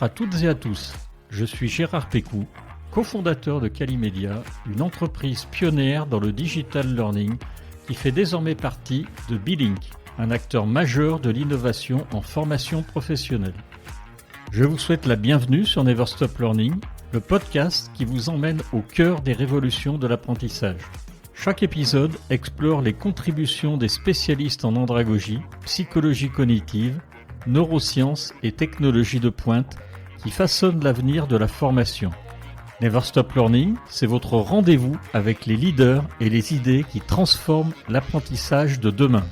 à toutes et à tous. Je suis Gérard Pécou, cofondateur de Calimedia, une entreprise pionnière dans le digital learning qui fait désormais partie de B-Link, un acteur majeur de l'innovation en formation professionnelle. Je vous souhaite la bienvenue sur Never Stop Learning, le podcast qui vous emmène au cœur des révolutions de l'apprentissage. Chaque épisode explore les contributions des spécialistes en andragogie, psychologie cognitive, neurosciences et technologies de pointe qui façonnent l'avenir de la formation. Never Stop Learning, c'est votre rendez-vous avec les leaders et les idées qui transforment l'apprentissage de demain.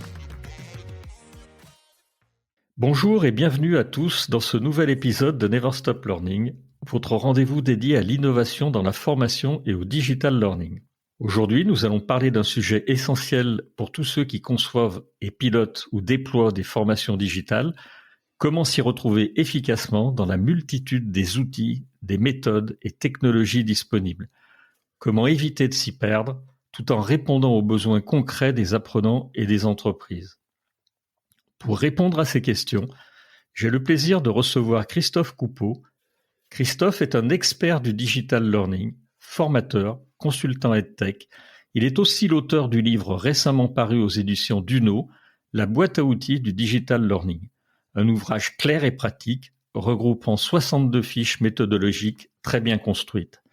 Bonjour et bienvenue à tous dans ce nouvel épisode de Never Stop Learning, votre rendez-vous dédié à l'innovation dans la formation et au digital learning. Aujourd'hui, nous allons parler d'un sujet essentiel pour tous ceux qui conçoivent et pilotent ou déploient des formations digitales. Comment s'y retrouver efficacement dans la multitude des outils, des méthodes et technologies disponibles? Comment éviter de s'y perdre tout en répondant aux besoins concrets des apprenants et des entreprises? Pour répondre à ces questions, j'ai le plaisir de recevoir Christophe Coupeau. Christophe est un expert du digital learning, formateur, consultant EdTech. Il est aussi l'auteur du livre récemment paru aux éditions Duno, La boîte à outils du digital learning. Un ouvrage clair et pratique, regroupant 62 fiches méthodologiques très bien construites.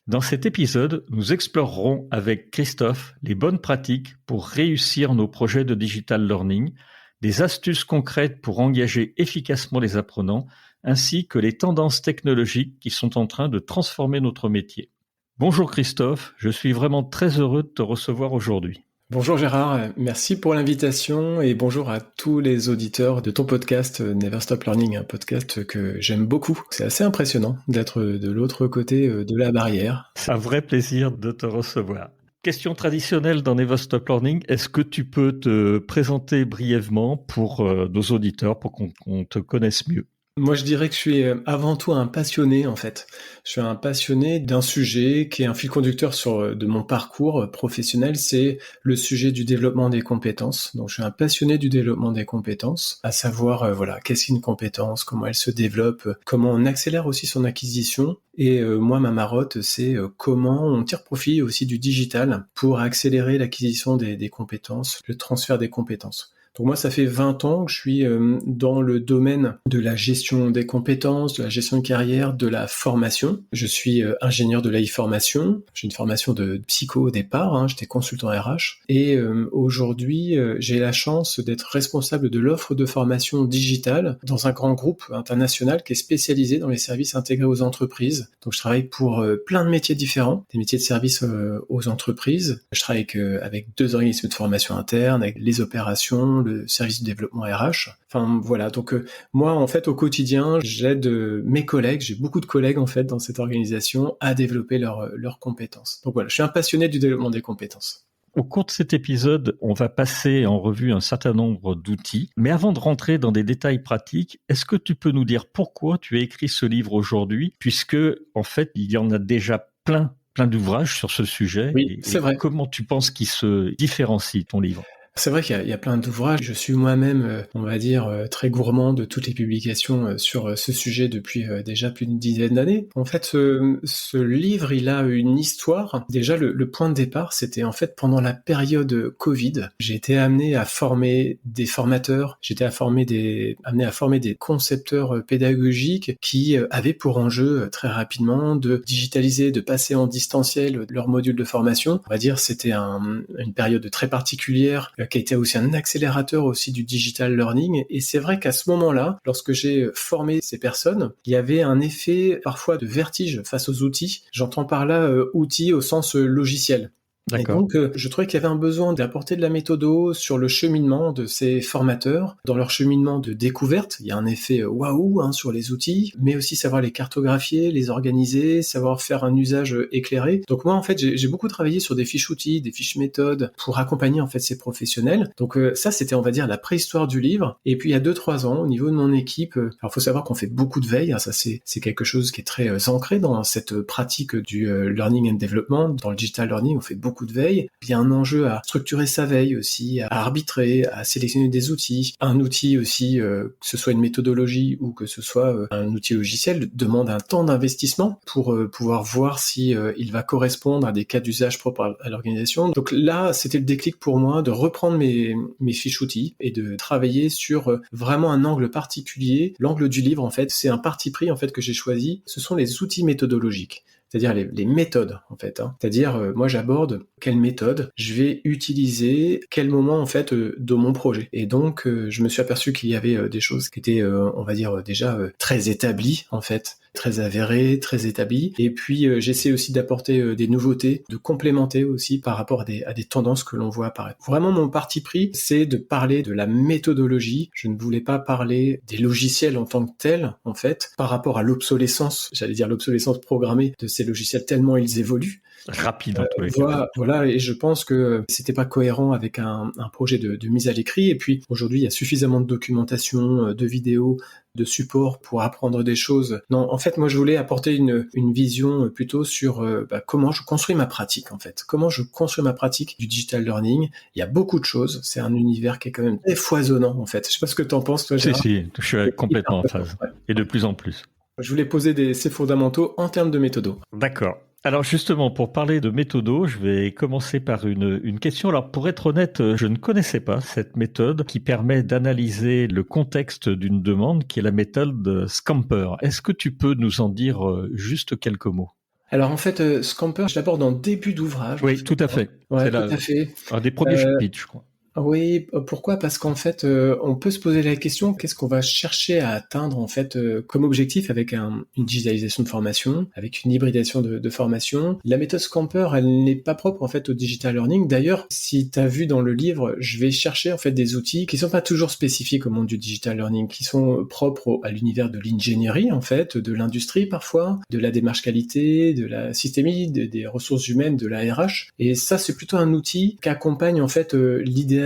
Dans cet épisode, nous explorerons avec Christophe les bonnes pratiques pour réussir nos projets de digital learning, des astuces concrètes pour engager efficacement les apprenants, ainsi que les tendances technologiques qui sont en train de transformer notre métier. Bonjour Christophe, je suis vraiment très heureux de te recevoir aujourd'hui. Bonjour Gérard, merci pour l'invitation et bonjour à tous les auditeurs de ton podcast Never Stop Learning, un podcast que j'aime beaucoup. C'est assez impressionnant d'être de l'autre côté de la barrière. C'est un vrai plaisir de te recevoir. Question traditionnelle dans Never Stop Learning, est-ce que tu peux te présenter brièvement pour nos auditeurs, pour qu'on te connaisse mieux ? Moi, je dirais que je suis avant tout un passionné, en fait. Je suis un passionné d'un sujet qui est un fil conducteur de mon parcours professionnel, c'est le sujet du développement des compétences. Donc, je suis un passionné du développement des compétences, à savoir, qu'est-ce qu'une compétence, comment elle se développe, comment on accélère aussi son acquisition. Et moi, ma marotte, c'est comment on tire profit aussi du digital pour accélérer l'acquisition des compétences, le transfert des compétences. Donc moi, ça fait 20 ans que je suis dans le domaine de la gestion des compétences, de la gestion de carrière, de la formation. Je suis ingénieur de l'e-formation. J'ai une formation de psycho au départ, j'étais consultant RH. Et aujourd'hui, j'ai la chance d'être responsable de l'offre de formation digitale dans un grand groupe international qui est spécialisé dans les services intégrés aux entreprises. Donc je travaille pour plein de métiers différents, des métiers de service aux entreprises. Je travaille avec 2 organismes de formation interne, avec les opérations, le service de développement RH. Enfin voilà, donc moi en fait au quotidien, j'aide mes collègues, j'ai beaucoup de collègues en fait dans cette organisation à développer leurs compétences. Donc voilà, je suis un passionné du développement des compétences. Au cours de cet épisode, on va passer en revue un certain nombre d'outils. Mais avant de rentrer dans des détails pratiques, est-ce que tu peux nous dire pourquoi tu as écrit ce livre aujourd'hui, puisque en fait, il y en a déjà plein d'ouvrages sur ce sujet. Oui, c'est vrai. Comment tu penses qu'il se différencie, ton livre ? C'est vrai qu'il y a plein d'ouvrages. Je suis moi-même, on va dire, très gourmand de toutes les publications sur ce sujet depuis déjà plus d'une dizaine d'années. En fait, ce livre, il a une histoire. Déjà, le point de départ, c'était en fait pendant la période Covid. J'ai été amené à former des formateurs. J'étais amené à former des concepteurs pédagogiques qui avaient pour enjeu très rapidement de digitaliser, de passer en distanciel leurs modules de formation. On va dire, c'était une période très particulière qui a été aussi un accélérateur aussi du digital learning. Et c'est vrai qu'à ce moment-là, lorsque j'ai formé ces personnes, il y avait un effet parfois de vertige face aux outils. J'entends par là outils au sens logiciel. D'accord. Et donc, je trouvais qu'il y avait un besoin d'apporter de la méthodo sur le cheminement de ces formateurs, dans leur cheminement de découverte. Il y a un effet waouh sur les outils, mais aussi savoir les cartographier, les organiser, savoir faire un usage éclairé. Donc moi, en fait, j'ai beaucoup travaillé sur des fiches outils, des fiches méthodes pour accompagner en fait ces professionnels. Donc ça, c'était, on va dire, la préhistoire du livre. Et puis il y a 2-3 ans, au niveau de mon équipe, alors faut savoir qu'on fait beaucoup de veille. Ça, c'est quelque chose qui est très ancré dans cette pratique du learning and development. Dans le digital learning, on fait beaucoup coup de veille. Il y a un enjeu à structurer sa veille aussi, à arbitrer, à sélectionner des outils. Un outil aussi, que ce soit une méthodologie ou que ce soit un outil logiciel, demande un temps d'investissement pour pouvoir voir si il va correspondre à des cas d'usage propres à l'organisation. Donc là, c'était le déclic pour moi de reprendre mes fiches outils et de travailler sur vraiment un angle particulier. L'angle du livre, en fait, c'est un parti pris en fait que j'ai choisi. Ce sont les outils méthodologiques. C'est-à-dire les méthodes, en fait. C'est-à-dire, moi, j'aborde quelle méthode je vais utiliser, quel moment, en fait, de mon projet. Et donc, je me suis aperçu qu'il y avait des choses qui étaient, on va dire, déjà très établies, en fait, très avérées, très établies. Et puis, j'essaie aussi d'apporter des nouveautés, de complémenter aussi par rapport à des tendances que l'on voit apparaître. Vraiment, mon parti pris, c'est de parler de la méthodologie. Je ne voulais pas parler des logiciels en tant que tels, en fait, par rapport à l'obsolescence, j'allais dire l'obsolescence programmée de ces logiciels tellement ils évoluent. Rapide en tous les cas. Voilà, et je pense que c'était pas cohérent avec un projet de mise à l'écrit. Et puis aujourd'hui, il y a suffisamment de documentation, de vidéos, de support pour apprendre des choses. Non, en fait, moi, je voulais apporter une vision plutôt sur comment je construis ma pratique, en fait. Comment je construis ma pratique du digital learning. Il y a beaucoup de choses. C'est un univers qui est quand même très foisonnant, en fait. Je sais pas ce que t'en penses, toi, Gérard. Si, je suis complètement en phase. Ouais. Et de plus en plus. Je voulais poser ces fondamentaux en termes de méthodo. D'accord. Alors justement, pour parler de méthodo, je vais commencer par une question. Alors pour être honnête, je ne connaissais pas cette méthode qui permet d'analyser le contexte d'une demande, qui est la méthode Scamper. Est-ce que tu peux nous en dire juste quelques mots? Alors en fait, Scamper, je l'aborde en début d'ouvrage. Oui, tout à fait. Ouais, C'est tout à fait. un des premiers chapitres, je crois. Oui, pourquoi? Parce qu'en fait, on peut se poser la question, qu'est-ce qu'on va chercher à atteindre en fait comme objectif avec une digitalisation de formation, avec une hybridation de formation. La méthode Scamper, elle n'est pas propre en fait au digital learning. D'ailleurs, si tu as vu dans le livre, je vais chercher en fait des outils qui sont pas toujours spécifiques au monde du digital learning, qui sont propres à l'univers de l'ingénierie en fait, de l'industrie parfois, de la démarche qualité, de la systémie, des ressources humaines, de la RH. Et ça, c'est plutôt un outil qui accompagne en fait l'idée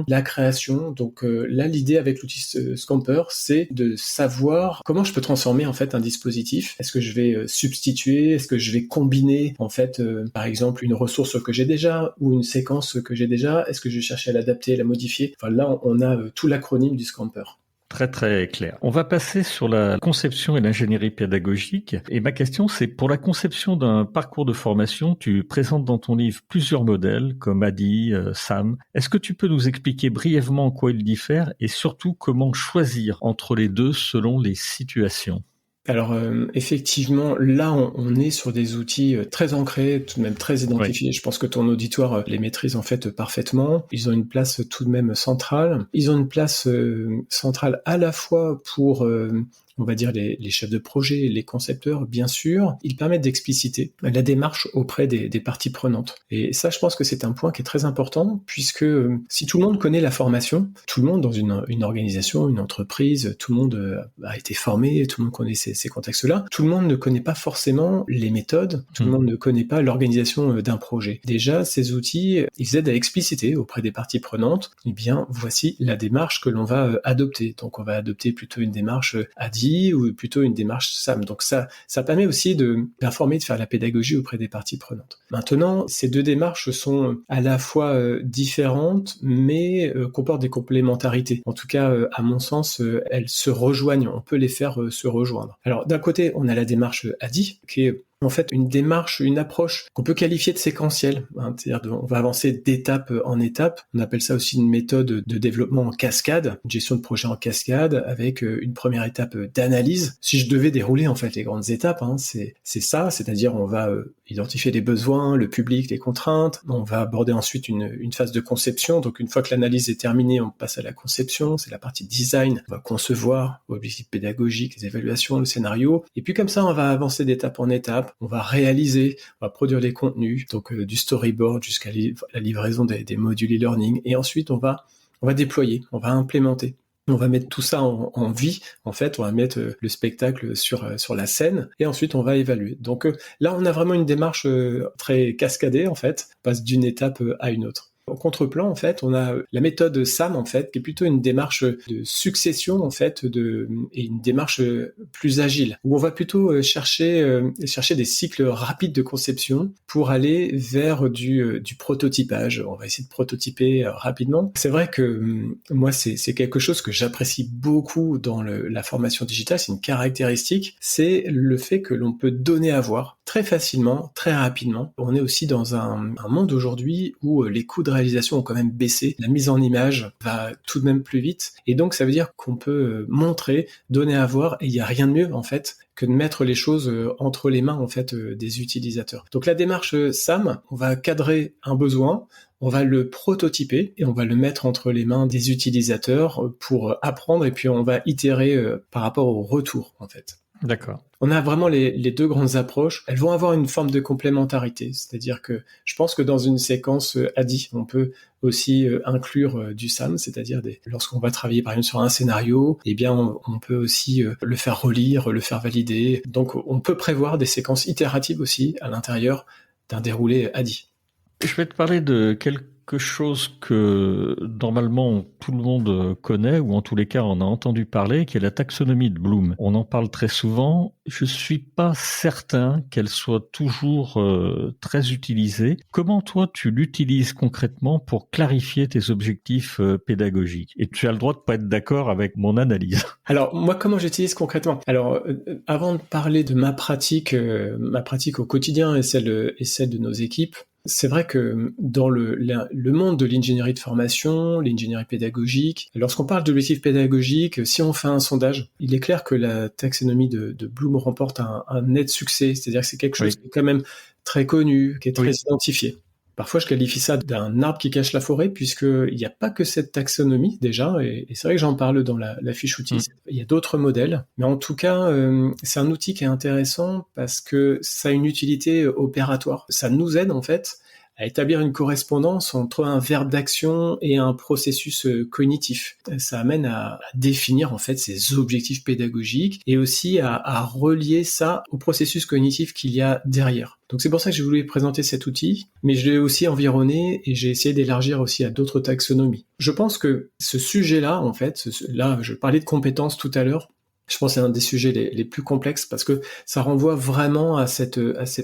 la création. Donc là, l'idée avec l'outil Scamper, c'est de savoir comment je peux transformer en fait un dispositif. Est-ce que je vais substituer? Est-ce que je vais combiner en fait, par exemple, une ressource que j'ai déjà ou une séquence que j'ai déjà? Est-ce que je vais chercher à l'adapter, la modifier? Enfin là, on a tout l'acronyme du Scamper. Très très clair. On va passer sur la conception et l'ingénierie pédagogique. Et ma question, c'est pour la conception d'un parcours de formation, tu présentes dans ton livre plusieurs modèles comme ADDIE, SAM. Est-ce que tu peux nous expliquer brièvement en quoi ils diffèrent et surtout comment choisir entre les deux selon les situations? Alors effectivement, là on est sur des outils très ancrés, tout de même très identifiés. Oui. Je pense que ton auditoire les maîtrise en fait parfaitement. Ils ont une place tout de même centrale. Ils ont une place centrale à la fois pour on va dire les chefs de projet, les concepteurs, bien sûr. Ils permettent d'expliciter la démarche auprès des parties prenantes. Et ça, je pense que c'est un point qui est très important, puisque si tout le monde connaît la formation, tout le monde dans une organisation, une entreprise, tout le monde a été formé, tout le monde connaît ces contextes-là, tout le monde ne connaît pas forcément les méthodes, tout le monde ne connaît pas l'organisation d'un projet. Déjà, ces outils, ils aident à expliciter auprès des parties prenantes, eh bien, voici la démarche que l'on va adopter. Donc, on va adopter plutôt une démarche ADDIE, ou plutôt une démarche SAM. Donc ça permet aussi d'informer, de faire la pédagogie auprès des parties prenantes. Maintenant, ces deux démarches sont à la fois différentes, mais comportent des complémentarités. En tout cas, à mon sens, elles se rejoignent. On peut les faire se rejoindre. Alors, d'un côté, on a la démarche ADDIE, qui est en fait une démarche, une approche qu'on peut qualifier de séquentielle, c'est-à-dire on va avancer d'étape en étape. On appelle ça aussi une méthode de développement en cascade, une gestion de projet en cascade, avec une première étape d'analyse. Si je devais dérouler en fait les grandes étapes, c'est ça, c'est-à-dire on va identifier les besoins, le public, les contraintes. On va aborder ensuite une phase de conception. Donc une fois que l'analyse est terminée, on passe à la conception. C'est la partie design. On va concevoir l'objectif pédagogique, les évaluations, le scénario. Et puis comme ça, on va avancer d'étape en étape. On va réaliser, on va produire les contenus, donc du storyboard jusqu'à la livraison des modules e-learning. Et ensuite, on va déployer, on va implémenter. On va mettre tout ça en vie, en fait, on va mettre le spectacle sur la scène, et ensuite on va évaluer. Donc là, on a vraiment une démarche très cascadée, en fait, on passe d'une étape à une autre. En contre-plan, en fait, on a la méthode SAM, en fait, qui est plutôt une démarche de succession, en fait, et une démarche plus agile, où on va plutôt chercher des cycles rapides de conception pour aller vers du prototypage. On va essayer de prototyper rapidement. C'est vrai que moi, c'est quelque chose que j'apprécie beaucoup dans la formation digitale. C'est une caractéristique, c'est le fait que l'on peut donner à voir très facilement, très rapidement. On est aussi dans un monde aujourd'hui où les coûts de réalisation ont quand même baissé. La mise en image va tout de même plus vite. Et donc, ça veut dire qu'on peut montrer, donner à voir, et il n'y a rien de mieux, en fait, que de mettre les choses entre les mains, en fait, des utilisateurs. Donc, la démarche SAM, on va cadrer un besoin, on va le prototyper et on va le mettre entre les mains des utilisateurs pour apprendre, et puis on va itérer par rapport au retour, en fait. D'accord. On a vraiment les deux grandes approches. Elles vont avoir une forme de complémentarité, c'est-à-dire que je pense que dans une séquence ADI, on peut aussi inclure du SAM, c'est-à-dire lorsqu'on va travailler par exemple sur un scénario, eh bien on peut aussi le faire relire, le faire valider. Donc on peut prévoir des séquences itératives aussi à l'intérieur d'un déroulé ADI. Je vais te parler de quelque chose que normalement tout le monde connaît, ou en tous les cas on a entendu parler, qui est la taxonomie de Bloom. On en parle très souvent. Je suis pas certain qu'elle soit toujours très utilisée. Comment toi tu l'utilises concrètement pour clarifier tes objectifs pédagogiques? Et tu as le droit de pas être d'accord avec mon analyse. Alors moi, comment j'utilise concrètement? Alors avant de parler de ma pratique au quotidien et celle de nos équipes, c'est vrai que dans le monde de l'ingénierie de formation, l'ingénierie pédagogique, lorsqu'on parle d'objectifs pédagogiques, si on fait un sondage, il est clair que la taxonomie de Bloom remporte un net succès, c'est-à-dire que c'est quelque chose qui est quand même très connu, qui est très identifié. Parfois, je qualifie ça d'un arbre qui cache la forêt, puisqu'il n'y a pas que cette taxonomie, déjà, et c'est vrai que j'en parle dans la fiche outil. Il y a d'autres modèles, mais en tout cas, c'est un outil qui est intéressant parce que ça a une utilité opératoire. Ça nous aide, en fait, à établir une correspondance entre un verbe d'action et un processus cognitif. Ça amène à définir en fait ces objectifs pédagogiques et aussi à relier ça au processus cognitif qu'il y a derrière. Donc c'est pour ça que je voulais présenter cet outil, mais je l'ai aussi environné et j'ai essayé d'élargir aussi à d'autres taxonomies. Je pense que ce sujet-là, en fait, là je parlais de compétences tout à l'heure, je pense que c'est un des sujets les plus complexes parce que ça renvoie vraiment à cette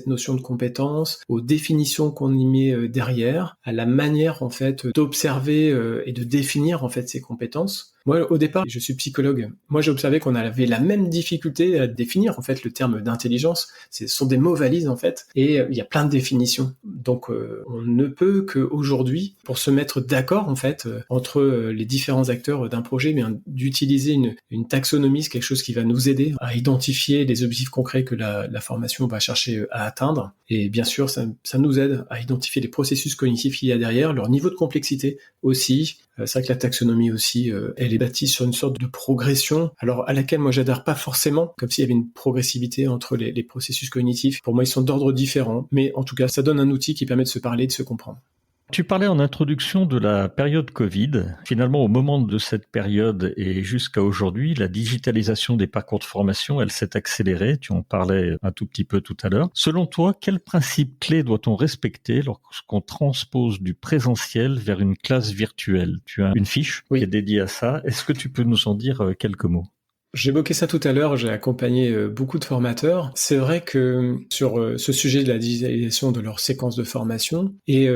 notion de compétence, aux définitions qu'on y met derrière, à la manière en fait d'observer et de définir en fait ces compétences. Moi, au départ, je suis psychologue. Moi, j'ai observé qu'on avait la même difficulté à définir en fait le terme d'intelligence. Ce sont des mots valises en fait, et il y a plein de définitions. Donc, on ne peut qu'aujourd'hui, pour se mettre d'accord en fait entre les différents acteurs d'un projet, mais d'utiliser une taxonomie, c'est quelque chose qui va nous aider à identifier les objectifs concrets que la formation va chercher à atteindre. Et bien sûr, ça nous aide à identifier les processus cognitifs qu'il y a derrière, leur niveau de complexité aussi. C'est vrai que la taxonomie aussi, elle est bâtie sur une sorte de progression, alors à laquelle moi j'adhère pas forcément, comme s'il y avait une progressivité entre les processus cognitifs. Pour moi, ils sont d'ordre différent, mais en tout cas, ça donne un outil qui permet de se parler, de se comprendre. Tu parlais en introduction de la période Covid. Finalement, au moment de cette période et jusqu'à aujourd'hui, la digitalisation des parcours de formation, elle s'est accélérée. Tu en parlais un tout petit peu tout à l'heure. Selon toi, quels principes clés doit-on respecter lorsqu'on transpose du présentiel vers une classe virtuelle? Tu as une fiche qui est dédiée à ça. Est-ce que tu peux nous en dire quelques mots? J'évoquais ça tout à l'heure, j'ai accompagné beaucoup de formateurs. C'est vrai que sur ce sujet de la digitalisation de leur séquence de formation et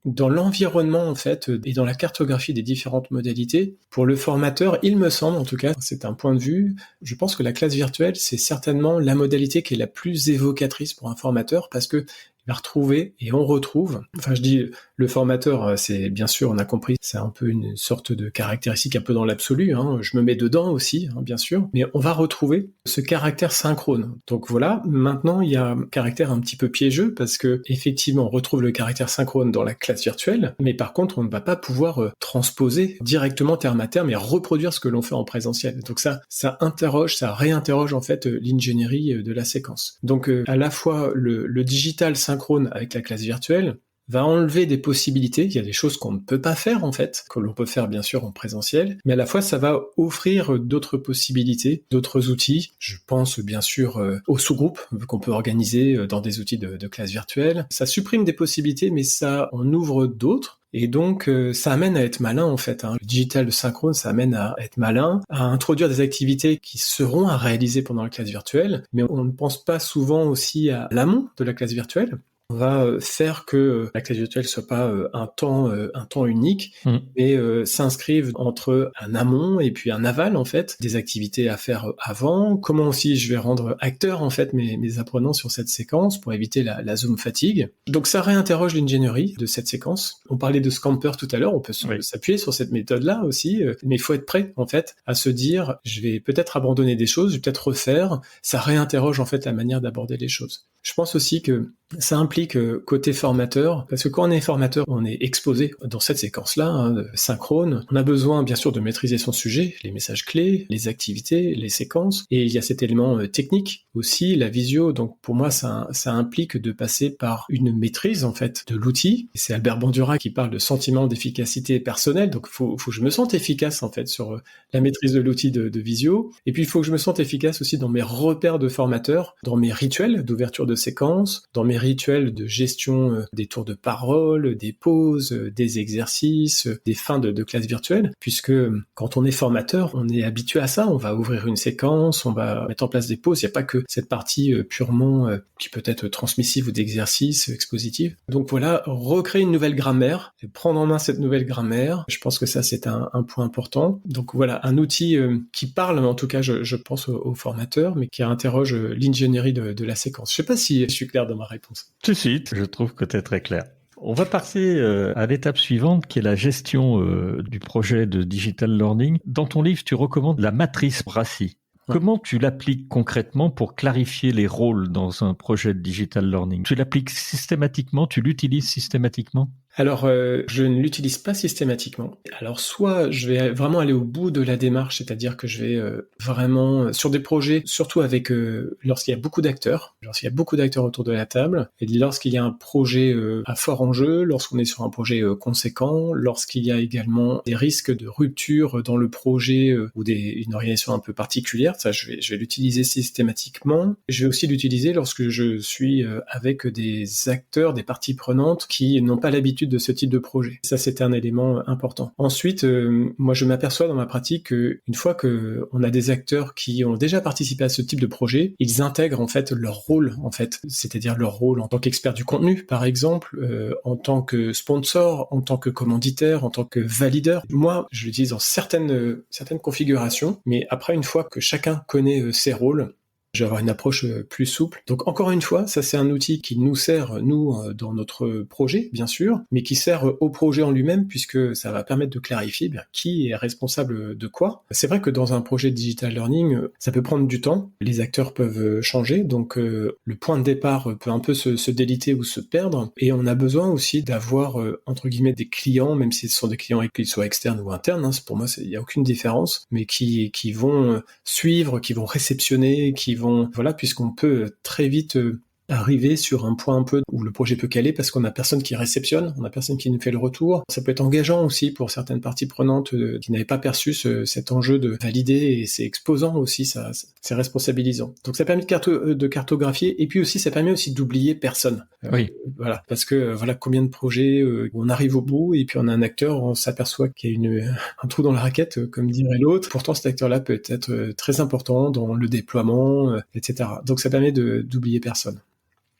dans l'environnement en fait et dans la cartographie des différentes modalités, pour le formateur, il me semble en tout cas, c'est un point de vue, je pense que la classe virtuelle, c'est certainement la modalité qui est la plus évocatrice pour un formateur parce que il va retrouver et on retrouve. Enfin, je dis le formateur, c'est bien sûr, on a compris, c'est un peu une sorte de caractéristique un peu dans l'absolu. Hein. Je me mets dedans aussi, hein, bien sûr, mais on va retrouver ce caractère synchrone. Donc voilà, maintenant il y a un caractère un petit peu piégeux parce que effectivement, on retrouve le caractère synchrone dans la classe virtuelle, mais par contre, on ne va pas pouvoir transposer directement terme à terme et reproduire ce que l'on fait en présentiel. Donc ça interroge, ça réinterroge en fait l'ingénierie de la séquence. Donc à la fois le digital synchrone avec la classe virtuelle va enlever des possibilités, il y a des choses qu'on ne peut pas faire en fait, que l'on peut faire bien sûr en présentiel, mais à la fois ça va offrir d'autres possibilités, d'autres outils. Je pense bien sûr aux sous-groupes qu'on peut organiser dans des outils de classe virtuelle. Ça supprime des possibilités, mais ça en ouvre d'autres. Et donc, ça amène à être malin, en fait. Le digital, le synchrone, ça amène à être malin, à introduire des activités qui seront à réaliser pendant la classe virtuelle, mais on ne pense pas souvent aussi à l'amont de la classe virtuelle. On va faire que la classe virtuelle soit pas un temps unique, mais s'inscrive entre un amont et puis un aval, en fait, des activités à faire avant. Comment aussi je vais rendre acteurs, en fait, mes apprenants sur cette séquence pour éviter la Zoom fatigue. Donc ça réinterroge l'ingénierie de cette séquence. On parlait de Scamper tout à l'heure, on peut s'appuyer sur cette méthode-là aussi, mais il faut être prêt, en fait, à se dire, je vais peut-être abandonner des choses, je vais peut-être refaire. Ça réinterroge, en fait, la manière d'aborder les choses. Je pense aussi que ça implique côté formateur, parce que quand on est formateur, on est exposé dans cette séquence-là, synchrone. On a besoin, bien sûr, de maîtriser son sujet, les messages clés, les activités, les séquences, et il y a cet élément technique aussi, la visio. Donc pour moi, ça implique de passer par une maîtrise, en fait, de l'outil. Et c'est Albert Bandura qui parle de sentiment d'efficacité personnelle, donc faut que je me sente efficace, en fait, sur la maîtrise de l'outil de visio. Et puis il faut que je me sente efficace aussi dans mes repères de formateur, dans mes rituels d'ouverture de séquence, dans mes rituels de gestion des tours de parole, des pauses, des exercices, des fins de classe virtuelle, puisque quand on est formateur, on est habitué à ça, on va ouvrir une séquence, on va mettre en place des pauses, il n'y a pas que cette partie purement qui peut être transmissive ou d'exercice expositif. Donc voilà, recréer une nouvelle grammaire, et prendre en main cette nouvelle grammaire, je pense que ça c'est un point important. Donc voilà, un outil qui parle, en tout cas je pense aux formateurs, mais qui interroge l'ingénierie de la séquence. Je sais pas si je suis clair dans ma réponse. Si, je trouve que tu es très clair. On va passer à l'étape suivante qui est la gestion du projet de digital learning. Dans ton livre, tu recommandes la matrice Brassey. Comment tu l'appliques concrètement pour clarifier les rôles dans un projet de digital learning? Tu l'appliques systématiquement? Tu l'utilises systématiquement? Alors, je ne l'utilise pas systématiquement. Alors, soit je vais vraiment aller au bout de la démarche, c'est-à-dire que je vais vraiment, sur des projets, surtout avec lorsqu'il y a beaucoup d'acteurs autour de la table, et lorsqu'il y a un projet à fort enjeu, lorsqu'on est sur un projet conséquent, lorsqu'il y a également des risques de rupture dans le projet ou une organisation un peu particulière, ça je vais l'utiliser systématiquement. Je vais aussi l'utiliser lorsque je suis avec des acteurs, des parties prenantes qui n'ont pas l'habitude de ce type de projet. Ça, c'est un élément important. Ensuite, moi, je m'aperçois dans ma pratique qu'une fois qu'on a des acteurs qui ont déjà participé à ce type de projet, ils intègrent en fait leur rôle, en fait, c'est-à-dire leur rôle en tant qu'expert du contenu, par exemple, en tant que sponsor, en tant que commanditaire, en tant que valideur. Moi, je l'utilise dans certaines configurations, mais après, une fois que chacun connaît ses rôles, je vais avoir une approche plus souple. Donc encore une fois, ça c'est un outil qui nous sert, nous, dans notre projet, bien sûr, mais qui sert au projet en lui-même, puisque ça va permettre de clarifier qui est responsable de quoi. C'est vrai que dans un projet de digital learning, ça peut prendre du temps, les acteurs peuvent changer, donc le point de départ peut un peu se déliter ou se perdre, et on a besoin aussi d'avoir, entre guillemets, des clients, même si ce sont des clients qu'ils soient externes ou internes, pour moi il n'y a aucune différence, mais qui vont suivre, qui vont réceptionner, voilà, puisqu'on peut très vite arriver sur un point un peu où le projet peut caler parce qu'on a personne qui réceptionne, on a personne qui nous fait le retour. Ça peut être engageant aussi pour certaines parties prenantes qui n'avaient pas perçu cet enjeu de valider, et c'est exposant aussi, ça, c'est responsabilisant. Donc ça permet de cartographier, et puis aussi ça permet aussi d'oublier personne. Oui. Voilà, parce que voilà combien de projets où on arrive au bout et puis on a un acteur, on s'aperçoit qu'il y a un trou dans la raquette, comme dirait l'autre. Pourtant cet acteur-là peut être très important dans le déploiement, etc. Donc ça permet d'oublier personne.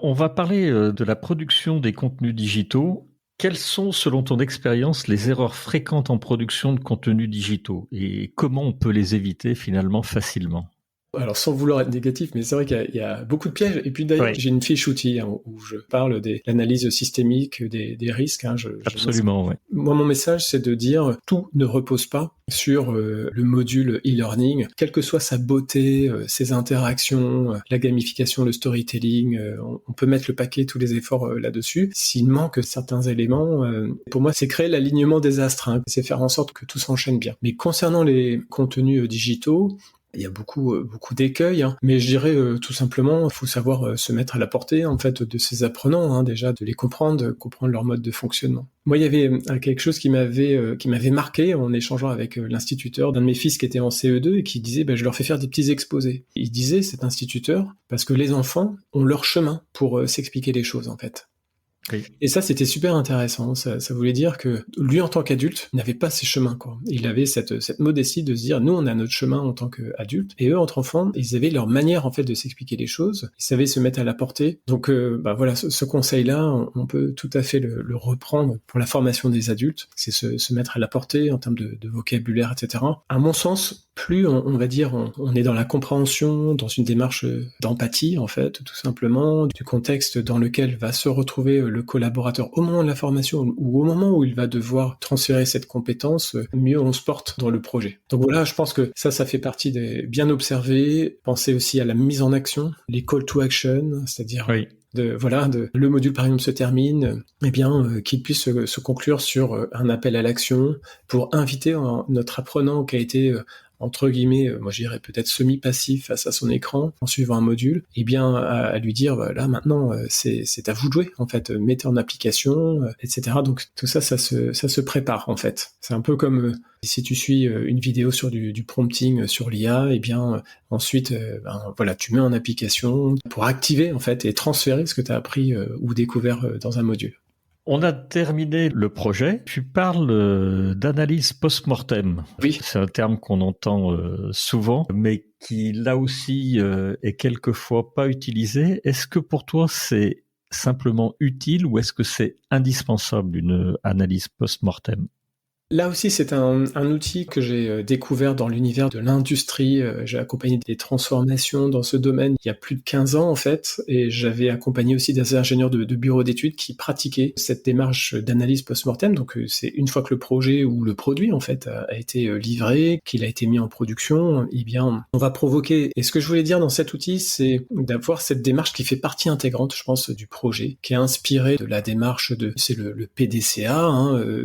On va parler de la production des contenus digitaux. Quelles sont, selon ton expérience, les erreurs fréquentes en production de contenus digitaux et comment on peut les éviter finalement facilement? Alors sans vouloir être négatif, mais c'est vrai qu'il y a beaucoup de pièges. Et puis d'ailleurs, j'ai une fiche outil où je parle de l'analyse systémique des risques. Absolument, oui. Moi, mon message, c'est de dire tout ne repose pas sur le module e-learning, quelle que soit sa beauté, ses interactions, la gamification, le storytelling. On peut mettre le paquet, tous les efforts là-dessus. S'il manque certains éléments, pour moi, c'est créer l'alignement des astres. C'est faire en sorte que tout s'enchaîne bien. Mais concernant les contenus digitaux, il y a beaucoup d'écueils, mais je dirais tout simplement, il faut savoir se mettre à la portée en fait de ces apprenants, déjà de les comprendre, leur mode de fonctionnement. Moi, il y avait quelque chose qui m'avait marqué en échangeant avec l'instituteur d'un de mes fils qui était en CE2 et qui disait je leur fais faire des petits exposés. Il disait, cet instituteur, parce que les enfants ont leur chemin pour s'expliquer les choses en fait. Oui. Et ça, c'était super intéressant. Ça voulait dire que lui, en tant qu'adulte, n'avait pas ses chemins, quoi. Il avait cette modestie de se dire, nous, on a notre chemin en tant qu'adulte, et eux, entre enfants, ils avaient leur manière, en fait, de s'expliquer les choses. Ils savaient se mettre à la portée. Donc, voilà, ce conseil-là, on peut tout à fait le reprendre pour la formation des adultes. C'est se mettre à la portée en termes de vocabulaire, etc. À mon sens, plus on va dire, on est dans la compréhension, dans une démarche d'empathie, en fait, tout simplement, du contexte dans lequel va se retrouver le collaborateur au moment de la formation ou au moment où il va devoir transférer cette compétence, mieux on se porte dans le projet. Donc voilà, je pense que ça fait partie des bien observer. Pensez aussi à la mise en action, les call to action, c'est-à-dire Oui. le module par exemple se termine, qu'il puisse se conclure sur un appel à l'action pour inviter notre apprenant qui a été entre guillemets, moi je dirais peut-être semi-passif face à son écran en suivant un module, à lui dire là maintenant c'est à vous de jouer en fait, mettez en application, etc. Donc tout ça se prépare en fait. C'est un peu comme si tu suis une vidéo sur du prompting sur l'IA, ensuite tu mets en application pour activer en fait et transférer ce que tu as appris ou découvert dans un module. On a terminé le projet. Tu parles d'analyse post-mortem. Oui. C'est un terme qu'on entend souvent, mais qui là aussi est quelquefois pas utilisé. Est-ce que pour toi c'est simplement utile ou est-ce que c'est indispensable une analyse post-mortem ? Là aussi, c'est un outil que j'ai découvert dans l'univers de l'industrie. J'ai accompagné des transformations dans ce domaine il y a plus de 15 ans en fait, et j'avais accompagné aussi des ingénieurs de bureaux d'études qui pratiquaient cette démarche d'analyse post-mortem. Donc c'est une fois que le projet ou le produit en fait a été livré, qu'il a été mis en production, on va provoquer. Et ce que je voulais dire dans cet outil, c'est d'avoir cette démarche qui fait partie intégrante, je pense, du projet, qui est inspirée de la démarche c'est le PDCA,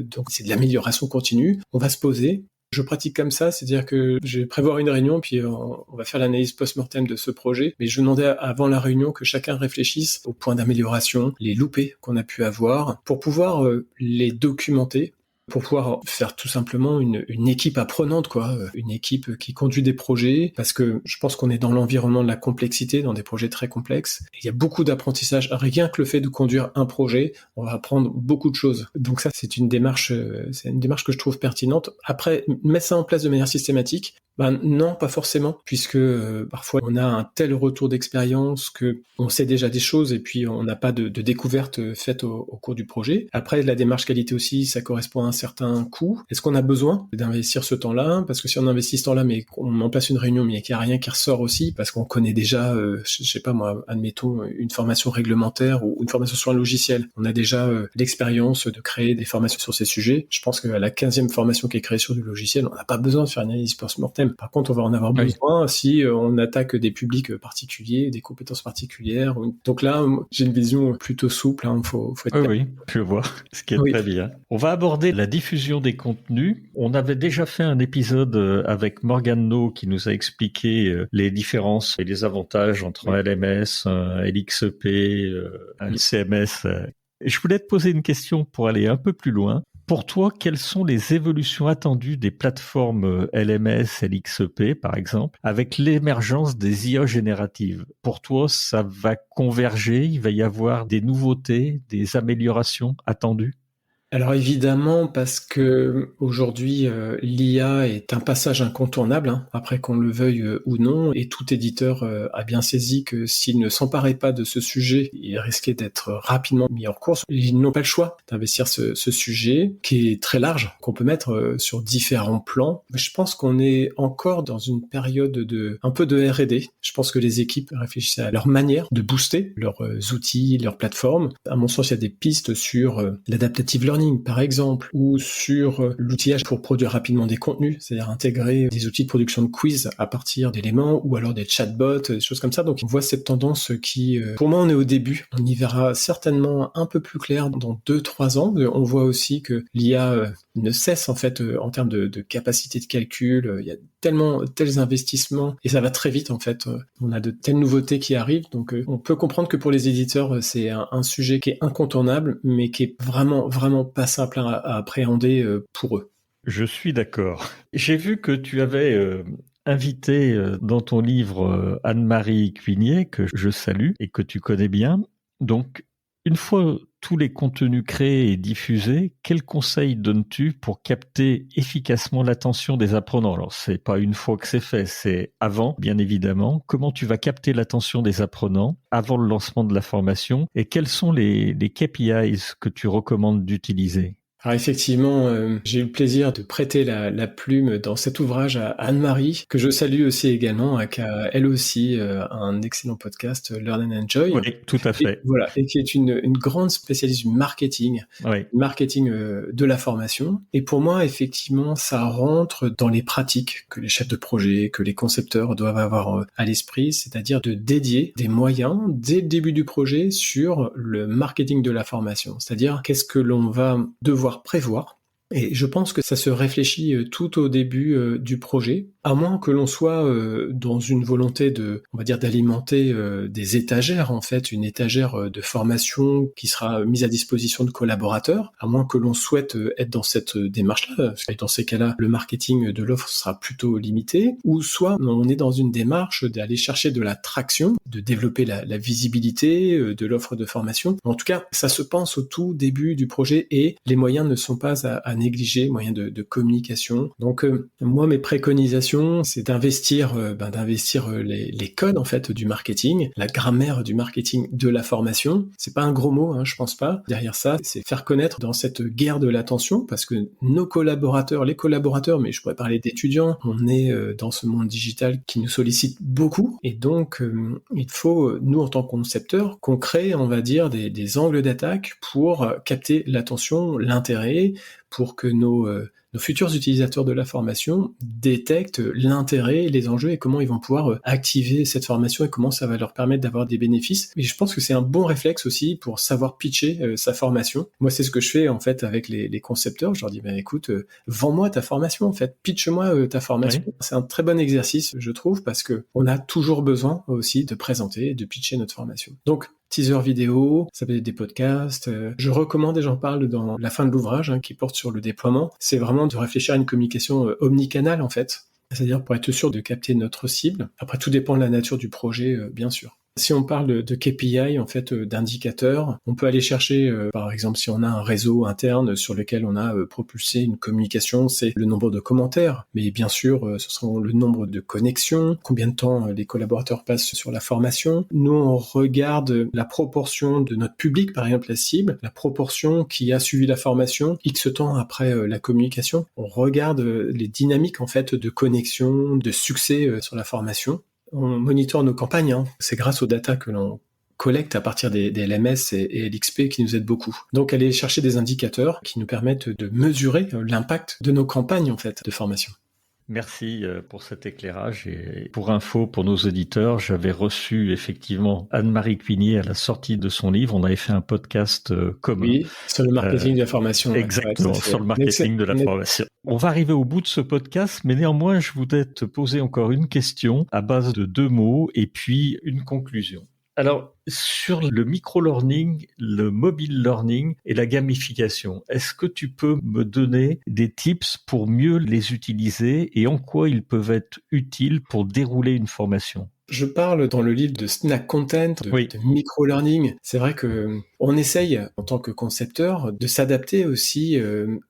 donc c'est de l'amélioration continue. On va se poser. Je pratique comme ça, c'est-à-dire que je vais prévoir une réunion, puis on va faire l'analyse post-mortem de ce projet. Mais je demandais avant la réunion que chacun réfléchisse aux points d'amélioration, les loupés qu'on a pu avoir, pour pouvoir les documenter, pour pouvoir faire tout simplement une équipe apprenante, une équipe qui conduit des projets, parce que je pense qu'on est dans l'environnement de la complexité, dans des projets très complexes. Il y a beaucoup d'apprentissage. Rien que le fait de conduire un projet, on va apprendre beaucoup de choses. Donc ça, c'est une démarche que je trouve pertinente. Après, mettre ça en place de manière systématique, non, pas forcément, puisque parfois on a un tel retour d'expérience que on sait déjà des choses et puis on n'a pas de découverte faite au cours du projet. Après, la démarche qualité aussi, ça correspond à un certain coût. Est-ce qu'on a besoin d'investir ce temps-là ? Parce que si on investit ce temps-là, mais qu'on en place une réunion, mais qu'il n'y a rien qui ressort aussi, parce qu'on connaît déjà, je sais pas moi, admettons, une formation réglementaire ou une formation sur un logiciel. On a déjà l'expérience de créer des formations sur ces sujets. Je pense qu'à la 15e formation qui est créée sur du logiciel, on n'a pas besoin de faire une analyse post-mortem. Par contre, on va en avoir besoin si on attaque des publics particuliers, des compétences particulières. Donc là, j'ai une vision plutôt souple. Faut être oui, je vois, ce qui est très bien. On va aborder la diffusion des contenus. On avait déjà fait un épisode avec Morgane No qui nous a expliqué les différences et les avantages entre un LMS, un LXEP, un CMS. Je voulais te poser une question pour aller un peu plus loin. Pour toi, quelles sont les évolutions attendues des plateformes LMS, LXEP, par exemple, avec l'émergence des IA génératives ? Pour toi, ça va converger, il va y avoir des nouveautés, des améliorations attendues ? Alors évidemment, parce que aujourd'hui l'IA est un passage incontournable, après qu'on le veuille ou non, et tout éditeur a bien saisi que s'il ne s'emparait pas de ce sujet, il risquait d'être rapidement mis hors course. Ils n'ont pas le choix d'investir ce sujet, qui est très large, qu'on peut mettre sur différents plans. Je pense qu'on est encore dans une période un peu de R&D. Je pense que les équipes réfléchissent à leur manière de booster leurs outils, leurs plateformes. À mon sens, il y a des pistes sur l'adaptative learning, par exemple, ou sur l'outillage pour produire rapidement des contenus, c'est-à-dire intégrer des outils de production de quiz à partir d'éléments, ou alors des chatbots, des choses comme ça. Donc on voit cette tendance qui, pour moi, on est au début. On y verra certainement un peu plus clair dans 2-3 ans. On voit aussi que l'IA ne cesse en fait en termes de capacité de calcul. Il y a tels investissements et ça va très vite en fait. On a de telles nouveautés qui arrivent, donc on peut comprendre que pour les éditeurs c'est un sujet qui est incontournable, mais qui est vraiment pas simple à appréhender pour eux. Je suis d'accord. J'ai vu que tu avais invité dans ton livre Anne-Marie Cuinier, que je salue et que tu connais bien. Donc, Une fois tous les contenus créés et diffusés, quels conseils donnes-tu pour capter efficacement l'attention des apprenants? Alors, c'est pas une fois que c'est fait, c'est avant, bien évidemment. Comment tu vas capter l'attention des apprenants avant le lancement de la formation et quels sont les KPIs que tu recommandes d'utiliser? Alors effectivement, j'ai eu le plaisir de prêter la plume dans cet ouvrage à Anne-Marie, que je salue aussi également, qui a elle aussi un excellent podcast, Learn and Enjoy. Oui, tout à fait. Et voilà, et qui est une grande spécialiste du Oui. marketing de la formation. Et pour moi, effectivement, ça rentre dans les pratiques que les chefs de projet, que les concepteurs doivent avoir à l'esprit, c'est-à-dire de dédier des moyens dès le début du projet sur le marketing de la formation. C'est-à-dire qu'est-ce que l'on va devoir prévoir. Et je pense que ça se réfléchit tout au début du projet, à moins que l'on soit dans une volonté on va dire, d'alimenter des étagères, en fait, une étagère de formation qui sera mise à disposition de collaborateurs, à moins que l'on souhaite être dans cette démarche-là. Et dans ces cas-là, le marketing de l'offre sera plutôt limité, ou soit on est dans une démarche d'aller chercher de la traction, de développer la visibilité de l'offre de formation. En tout cas, ça se pense au tout début du projet et les moyens ne sont pas à négliger, moyens de communication. Donc moi, mes préconisations, c'est d'investir les codes en fait du marketing, la grammaire du marketing de la formation. C'est pas un gros mot, je pense pas. Derrière ça, c'est faire connaître dans cette guerre de l'attention, parce que nos collaborateurs, les collaborateurs, mais je pourrais parler d'étudiants, on est dans ce monde digital qui nous sollicite beaucoup, et donc il faut, nous en tant que concepteurs, qu'on crée, on va dire, des angles d'attaque pour capter l'attention, l'intérêt, pour que nos futurs utilisateurs de la formation détectent l'intérêt, les enjeux et comment ils vont pouvoir activer cette formation et comment ça va leur permettre d'avoir des bénéfices. Et je pense que c'est un bon réflexe aussi pour savoir pitcher sa formation. Moi, c'est ce que je fais en fait avec les concepteurs. Je leur dis, écoute, vends-moi ta formation en fait, pitch-moi ta formation. Oui. C'est un très bon exercice, je trouve, parce que on a toujours besoin aussi de présenter et de pitcher notre formation. Donc, teaser vidéo, ça peut être des podcasts. Je recommande, et j'en parle dans la fin de l'ouvrage, qui porte sur le déploiement, c'est vraiment de réfléchir à une communication omnicanale en fait. C'est-à-dire pour être sûr de capter notre cible. Après, tout dépend de la nature du projet, bien sûr. Si on parle de KPI, en fait, d'indicateurs, on peut aller chercher, par exemple, si on a un réseau interne sur lequel on a propulsé une communication, c'est le nombre de commentaires. Mais bien sûr, ce sera le nombre de connexions, combien de temps les collaborateurs passent sur la formation. Nous, on regarde la proportion de notre public, par exemple la cible, la proportion qui a suivi la formation X temps après la communication. On regarde les dynamiques, en fait, de connexion, de succès sur la formation. On monitore nos campagnes, C'est grâce aux data que l'on collecte à partir des LMS et LXP qui nous aident beaucoup. Donc aller chercher des indicateurs qui nous permettent de mesurer l'impact de nos campagnes en fait de formation. Merci pour cet éclairage. Et pour info, pour nos auditeurs, j'avais reçu effectivement Anne-Marie Cuinier à la sortie de son livre. On avait fait un podcast commun. Oui, sur le marketing de la formation. Exactement, sur le marketing de la formation. On va arriver au bout de ce podcast, mais néanmoins, je voudrais te poser encore une question à base de 2 mots et puis une conclusion. Alors, sur le micro-learning, le mobile learning et la gamification, est-ce que tu peux me donner des tips pour mieux les utiliser et en quoi ils peuvent être utiles pour dérouler une formation ? Je parle dans le livre de snack content, de micro-learning. C'est vrai que on essaye, en tant que concepteur, de s'adapter aussi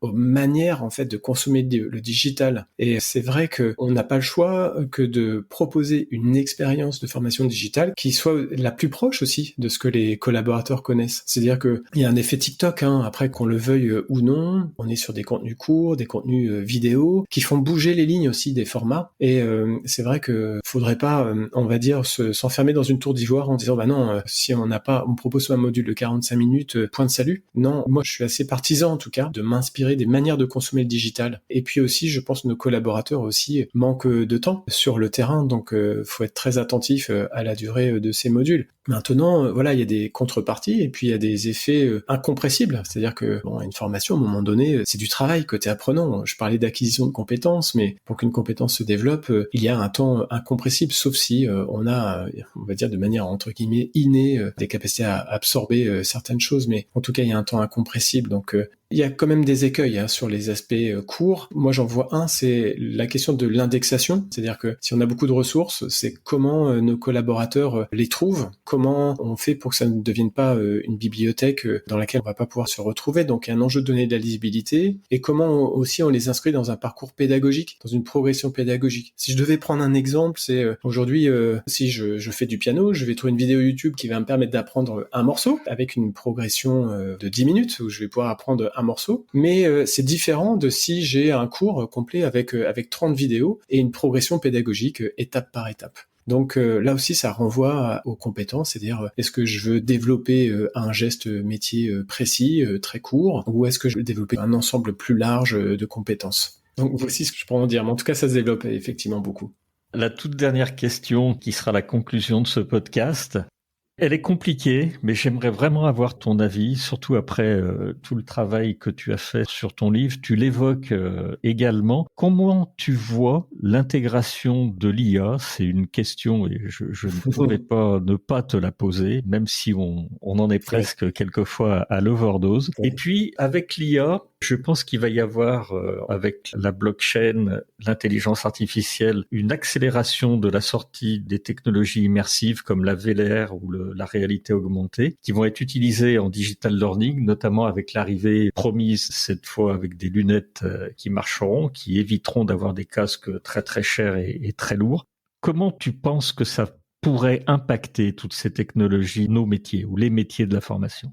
aux manières en fait de consommer le digital. Et c'est vrai que on n'a pas le choix que de proposer une expérience de formation digitale qui soit la plus proche aussi de ce que les collaborateurs connaissent. C'est-à-dire que il y a un effet TikTok, après qu'on le veuille ou non. On est sur des contenus courts, des contenus vidéo qui font bouger les lignes aussi des formats. Et c'est vrai que faudrait pas, on va dire, s'enfermer dans une tour d'ivoire en disant non, si on propose un module de 45 minutes, point de salut. Non, moi je suis assez partisan en tout cas de m'inspirer des manières de consommer le digital. Et puis aussi, je pense que nos collaborateurs aussi manquent de temps sur le terrain, donc faut être très attentif à la durée de ces modules. Maintenant, il y a des contreparties et puis il y a des effets incompressibles. C'est-à-dire que une formation, à un moment donné, c'est du travail côté apprenant. Je parlais d'acquisition de compétences, mais pour qu'une compétence se développe, il y a un temps incompressible, sauf si on a, on va dire de manière entre guillemets innée, des capacités à absorber certaines choses. Mais en tout cas, il y a un temps incompressible. Donc Il y a quand même des écueils sur les aspects courts. Moi, j'en vois un, c'est la question de l'indexation. C'est-à-dire que si on a beaucoup de ressources, c'est comment nos collaborateurs les trouvent, comment on fait pour que ça ne devienne pas une bibliothèque dans laquelle on va pas pouvoir se retrouver. Donc, il y a un enjeu de donner de la lisibilité et comment aussi on les inscrit dans un parcours pédagogique, dans une progression pédagogique. Si je devais prendre un exemple, c'est aujourd'hui, si je fais du piano, je vais trouver une vidéo YouTube qui va me permettre d'apprendre un morceau avec une progression de 10 minutes où je vais pouvoir apprendre un morceau, mais c'est différent de si j'ai un cours complet avec 30 vidéos et une progression pédagogique étape par étape. Donc là aussi, ça renvoie aux compétences, c'est-à-dire est-ce que je veux développer un geste métier précis, très court, ou est-ce que je veux développer un ensemble plus large de compétences. Donc voici ce que je pourrais en dire, mais en tout cas, ça se développe effectivement beaucoup. La toute dernière question qui sera la conclusion de ce podcast. Elle est compliquée, mais j'aimerais vraiment avoir ton avis, surtout après tout le travail que tu as fait sur ton livre. Tu l'évoques également. Comment tu vois l'intégration de l'IA? C'est une question et je ne pourrais pas ne pas te la poser, même si on en est presque quelquefois à l'overdose. Et puis, avec l'IA, je pense qu'il va y avoir, avec la blockchain, l'intelligence artificielle, une accélération de la sortie des technologies immersives comme la VLR ou la réalité augmentée, qui vont être utilisées en digital learning, notamment avec l'arrivée promise cette fois avec des lunettes qui marcheront, qui éviteront d'avoir des casques très très chers et très lourds. Comment tu penses que ça pourrait impacter toutes ces technologies, nos métiers ou les métiers de la formation?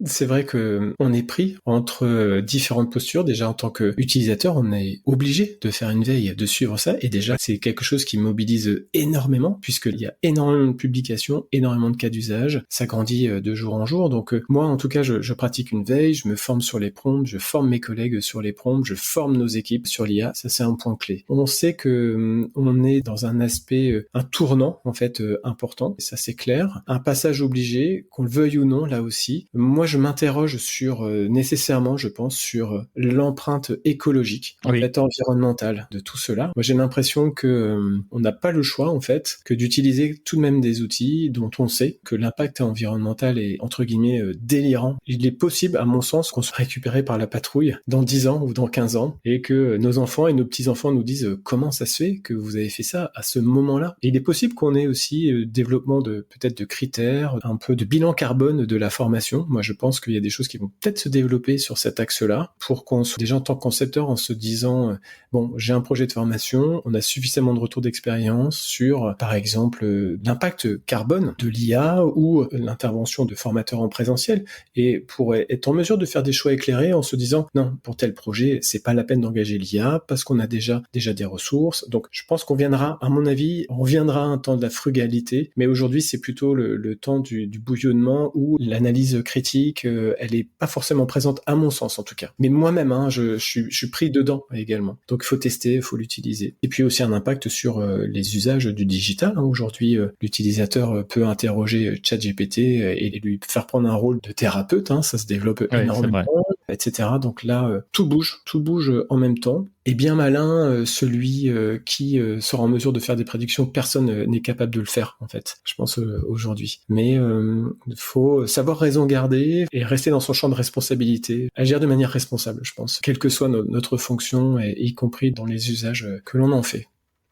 C'est vrai que on est pris entre différentes postures. Déjà, en tant qu'utilisateur, on est obligé de faire une veille, de suivre ça. Et déjà, c'est quelque chose qui mobilise énormément, puisqu'il y a énormément de publications, énormément de cas d'usage. Ça grandit de jour en jour. Donc, moi, en tout cas, je pratique une veille, je me forme sur les prompts, je forme mes collègues sur les prompts, je forme nos équipes sur l'IA. Ça, c'est un point clé. On sait que on est dans un aspect, un tournant, en fait, important. Et ça, c'est clair. Un passage obligé, qu'on le veuille ou non, là aussi. Moi, je m'interroge sur nécessairement, je pense, sur l'empreinte écologique, en fait, environnementale de tout cela. Moi, j'ai l'impression que on n'a pas le choix, en fait, que d'utiliser tout de même des outils dont on sait que l'impact environnemental est, entre guillemets, délirant. Il est possible, à mon sens, qu'on soit récupéré par la patrouille dans 10 ans ou dans 15 ans et que nos enfants et nos petits-enfants nous disent comment ça se fait que vous avez fait ça à ce moment-là. Et il est possible qu'on ait aussi développement de peut-être de critères, un peu de bilan carbone de la formation. Moi, je pense qu'il y a des choses qui vont peut-être se développer sur cet axe-là pour qu'on soit déjà en tant que concepteur en se disant bon, j'ai un projet de formation, on a suffisamment de retours d'expérience sur, par exemple, l'impact carbone de l'IA ou l'intervention de formateurs en présentiel et pour être en mesure de faire des choix éclairés en se disant non, pour tel projet, c'est pas la peine d'engager l'IA parce qu'on a déjà des ressources. Donc, je pense qu'on viendra, à mon avis, on viendra à un temps de la frugalité, mais aujourd'hui, c'est plutôt le temps du bouillonnement où l'analyse critique, elle est pas forcément présente à mon sens en tout cas. Mais moi-même, je suis pris dedans également. Donc il faut tester, il faut l'utiliser. Et puis aussi un impact sur les usages du digital. Aujourd'hui, l'utilisateur peut interroger ChatGPT et lui faire prendre un rôle de thérapeute. Ça se développe énormément, etc. Donc là, tout bouge en même temps. Et bien malin, celui qui sera en mesure de faire des prédictions, personne n'est capable de le faire, en fait, je pense aujourd'hui. Mais il faut savoir raison garder et rester dans son champ de responsabilité, agir de manière responsable, je pense, quelle que soit notre fonction, et y compris dans les usages que l'on en fait.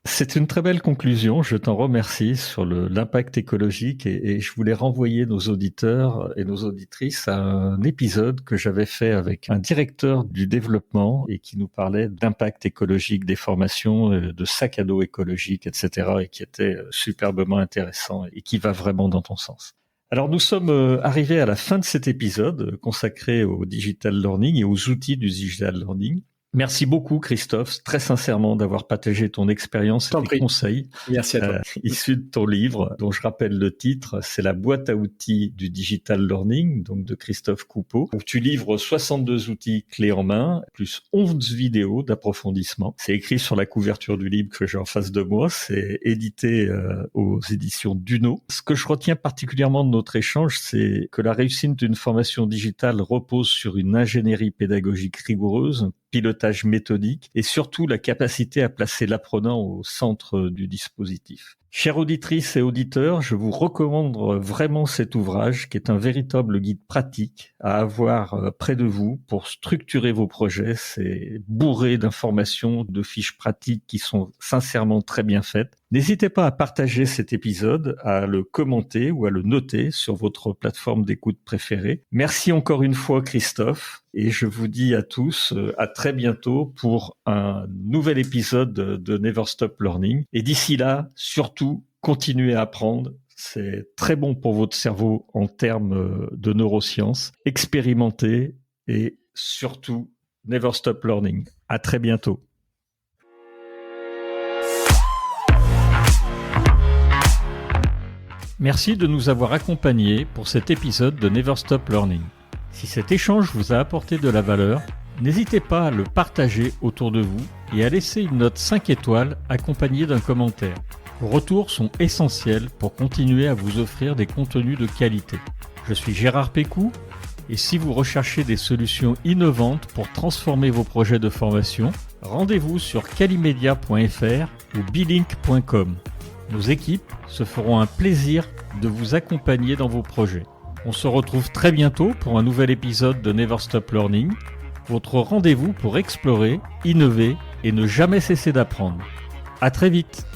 C'est une très belle conclusion. Je t'en remercie sur l'impact écologique et je voulais renvoyer nos auditeurs et nos auditrices à un épisode que j'avais fait avec un directeur du développement et qui nous parlait d'impact écologique des formations, de sac à dos écologique, etc. et qui était superbement intéressant et qui va vraiment dans ton sens. Alors nous sommes arrivés à la fin de cet épisode consacré au digital learning et aux outils du digital learning. Merci beaucoup Christophe, très sincèrement d'avoir partagé ton expérience et tes conseils. Merci à toi. Issus de ton livre, dont je rappelle le titre, c'est la boîte à outils du digital learning, donc de Christophe Coupeau, où tu livres 62 outils clés en main, plus 11 vidéos d'approfondissement. C'est écrit sur la couverture du livre que j'ai en face de moi, c'est édité aux éditions Duno. Ce que je retiens particulièrement de notre échange, c'est que la réussite d'une formation digitale repose sur une ingénierie pédagogique rigoureuse, pilotage méthodique et surtout la capacité à placer l'apprenant au centre du dispositif. Chères auditrices et auditeurs, je vous recommande vraiment cet ouvrage qui est un véritable guide pratique à avoir près de vous pour structurer vos projets. C'est bourré d'informations, de fiches pratiques qui sont sincèrement très bien faites. N'hésitez pas à partager cet épisode, à le commenter ou à le noter sur votre plateforme d'écoute préférée. Merci encore une fois Christophe et je vous dis à tous à très bientôt pour un nouvel épisode de Never Stop Learning. Et d'ici là, surtout, continuez à apprendre. C'est très bon pour votre cerveau en termes de neurosciences. Expérimentez et surtout, Never Stop Learning. À très bientôt. Merci de nous avoir accompagnés pour cet épisode de Never Stop Learning. Si cet échange vous a apporté de la valeur, n'hésitez pas à le partager autour de vous et à laisser une note 5 étoiles accompagnée d'un commentaire. Vos retours sont essentiels pour continuer à vous offrir des contenus de qualité. Je suis Gérard Pécou et si vous recherchez des solutions innovantes pour transformer vos projets de formation, rendez-vous sur calimedia.fr ou bilink.com. Nos équipes se feront un plaisir de vous accompagner dans vos projets. On se retrouve très bientôt pour un nouvel épisode de Never Stop Learning, votre rendez-vous pour explorer, innover et ne jamais cesser d'apprendre. À très vite!